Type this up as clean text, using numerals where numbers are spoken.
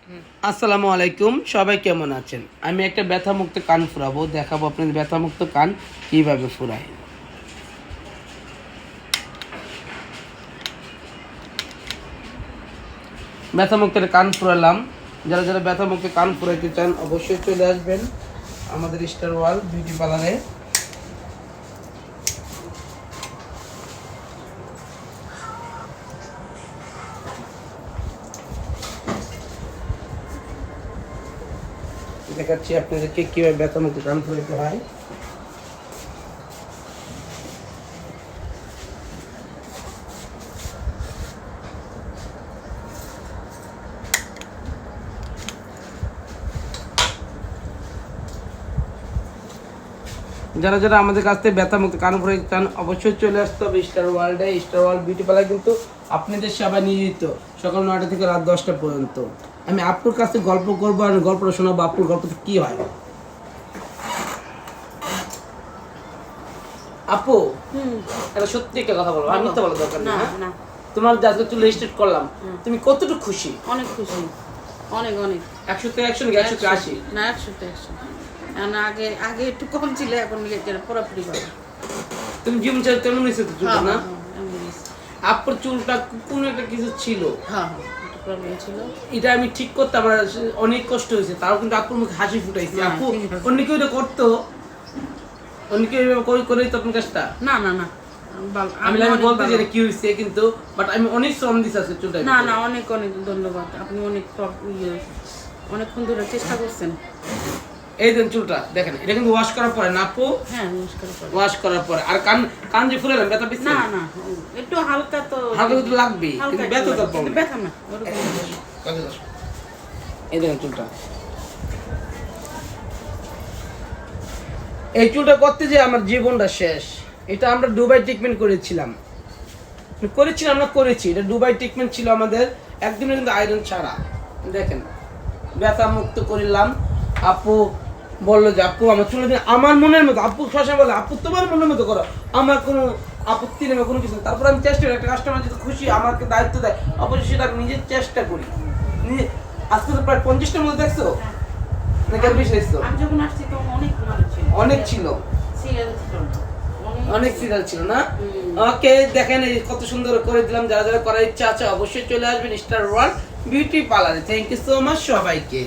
আসসালামু আলাইকুম, সবাই কেমন আছেন? আমি একটা ব্যথামুক্ত কান ফুরাবো, দেখাবো আপনাদের ব্যথামুক্ত কান কিভাবে ফুরায়। ব্যথামুক্ত কান ফুরালাম। যারা যারা ব্যথামুক্ত কান ফুরাইতে চান অবশ্যই চলে আসবেন আমাদের স্টার ওয়ার্ল্ড বিউটি পার্লারে। দেখাচ্ছি আপনাদেরকে কিভাবে ব্যথামুক্ত কান ফুরাইতে হয়। যারা যারা আমাদের কাছ থেকে ব্যথামুক্ত কান ফুরাইতে চান অবশ্যই চলে আসতে হবে স্টার ওয়ার্ল্ডে। স্টার ওয়ার্ল্ড বিউটি পার্লার কিন্তু আপনাদের সেবা নিয়োজিত সকাল 9টা থেকে রাত 10টা পর্যন্ত। আমি আপুর কাছে গল্প করবো আর গল্পটা শোনাবো আপুর গল্পতে কি হয়। আপু, এটা সত্যি একটা কথা বলবো, আমি তো বলা দরকার না। তোমার আজকে চুল স্ট্রেট করলাম, তুমি কতটুকু খুশি? অনেক খুশি, অনেক অনেক। 100 100 180 না 100 100। আগে আগে একটু কম ছিল, এখন পুরোপুরি ভালো। তুমি জীবন চাই তেমন হয়েছে তো চুলটা না? আপুর চুলটা কোনো একটা কিছু ছিল, প্রবলেম ছিল, এটা আমি ঠিক করতে আমার অনেক কষ্ট হয়েছে। তাও কিন্তু আপুর মুখে হাসি ফুটাইছে। আপু অন্য কেউ এটা করতো, অন্য কেউ এইভাবে করে তো আপনার কাজটা? না না না, আমি বলতে যে কি হয়েছে, কিন্তু বাট আমি অনেক শ্রম দিছি আজকে চুলটা। না না, অনেক অনেক ধন্যবাদ। আপনি অনেক অনেকক্ষণ ধরে চেষ্টা করছেন। এই দেন চুলটা দেখেন, এটা কিন্তু ওয়াশ করার পরে না আপু? হ্যাঁ, ওয়াশ করার পরে। আর কান কান যে ফুলালাম ব্যথা পেয়েছে? না না, একটু হালকা তো হালকা তো লাগবেই, কিন্তু ব্যথা তো কম। ব্যথা না। এই দেখেন চুলটা, এই চুলটা করতে যে আমার জীবনটা শেষ। এটা আমরা দুবাই ট্রিটমেন্ট করেছিলাম না করেছি। এটা দুবাই ট্রিটমেন্ট ছিল আমাদের, একদিনে কিন্তু আয়রন ছাড়া। দেখেন ব্যথা মুক্ত করলাম। আপু বললো যে আপু আমার চুলে দিন আমার মনের মতো। আপু সবসময় বলে আপু তোমার মনের মতো করো, আমার কোনো আপত্তি নেই, কোনো কিছু। তারপর আমি চেষ্টা করি, একটা কাস্টমার যদি খুশি আমাকে দায়িত্ব দেয় অবশ্যই সেটা আমি নিজের চেষ্টা করি। আজকে তো প্রায় 50টার মধ্যে দেখছো নাকি আর বেশি দেখছো? আমি যখন আসছি তখন অনেক ছিল, অনেক সিরিয়াল ছিল না? ওকে, দেখেন এই কত সুন্দর করে দিলাম। যারা যারা করার ইচ্ছা আছে অবশ্যই চলে আসবেন স্টার ওয়ার্ল্ড বিউটি পার্লারে। থ্যাংক ইউ সো মাচ সবাইকে।